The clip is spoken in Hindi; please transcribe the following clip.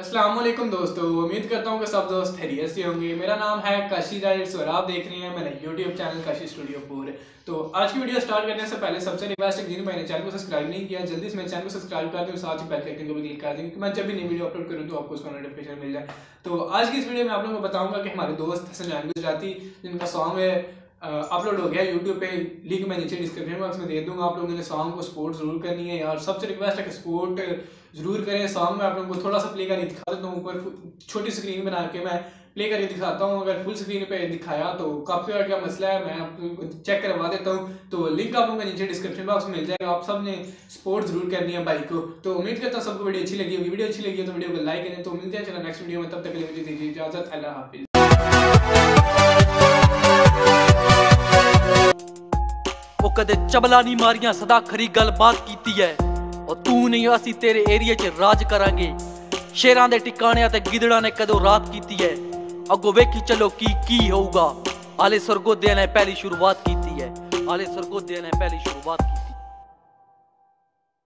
अस्सलाम वालेकुम दोस्तों, उम्मीद करता हूँ कि सब दोस्त खैरियत से होंगे। मेरा नाम है काशी राइट्स और आप देख रहे हैं मेरा यूट्यूब चैनल काशी स्टूडियो 4। तो आज की वीडियो स्टार्ट करने से पहले सबसे रिक्वेस्ट है, जिन भाई ने चैनल को सब्सक्राइब नहीं किया जल्दी से मेरे चैनल को सब्सक्राइब कर दें और साथ ही बेल आइकन को भी क्लिक कर दें क्योंकि मैं जब भी नई वीडियो अपलोड करूँ तो आपको उसका नोटिफिकेशन मिल जाए। तो आज की इस वीडियो में आप लोगों को बताऊंगा कि हमारे दोस्त हसन गुजराती जिनका सॉन्ग है अपलोड हो गया यूट्यूब पे, लिंक मैं नीचे डिस्क्रिप्शन बॉक्स में दे दूंगा। आप लोगों ने सॉन्ग को सपोर्ट जरूर करनी है यार, सबसे रिक्वेस्ट है कि सपोर्ट जरूर करें। सॉन्ग में आप लोगों को थोड़ा सा प्ले करके दिखा देता हूँ, ऊपर छोटी स्क्रीन बना के मैं प्ले करके दिखाता हूँ। अगर फुल स्क्रीन पे दिखाया तो कॉपीराइट का मसला है, मैं आप लोगों को चेक करवा देता हूँ। तो लिंक आप लोगों को नीचे डिस्क्रिप्शन बॉक्स में मिल जाएगा। आप सब ने सपोर्ट जरूर करनी है भाई को। तो उम्मीद करता हूँ सबको वीडियो अच्छी लगी होगी। वीडियो अच्छी लगी है तो वीडियो को लाइक करें। तो मिलते हैं चलो नेक्स्ट वीडियो में, तब तक के लिए मुझे दीजिए इजाजत। अल्लाह हाफिज। ਉਹ ਕਦੇ ਚਬਲਾ ਨਹੀਂ ਮਾਰੀਆਂ, ਸਦਾ ਖਰੀ ਗੱਲਬਾਤ ਕੀਤੀ ਐ। ਉਹ ਤੂੰ ਨਹੀਂ ਅਸੀਂ ਤੇਰੇ ਏਰੀਏ 'ਚ ਰਾਜ ਕਰਾਂਗੇ। ਸ਼ੇਰਾਂ ਦੇ ਟਿਕਾਣਿਆਂ ਤੇ ਗਿੱਦੜਾਂ ਨੇ ਕਦੋਂ ਰਾਤ ਕੀਤੀ ਐ। ਅੱਗੋਂ ਵੇਖੀ ਚਲੋ ਕੀ ਹੋਊਗਾ। ਹਾਲੇ ਸਰਗੋਧਿਆਂ ਨੇ ਪਹਿਲੀ ਸ਼ੁਰੂਆਤ ਕੀਤੀ ਐ। ਹਾਲੇ ਸਰਗੋਧਿਆਂ ਨੇ ਪਹਿਲੀ ਸ਼ੁਰੂਆਤ ਕੀਤੀ।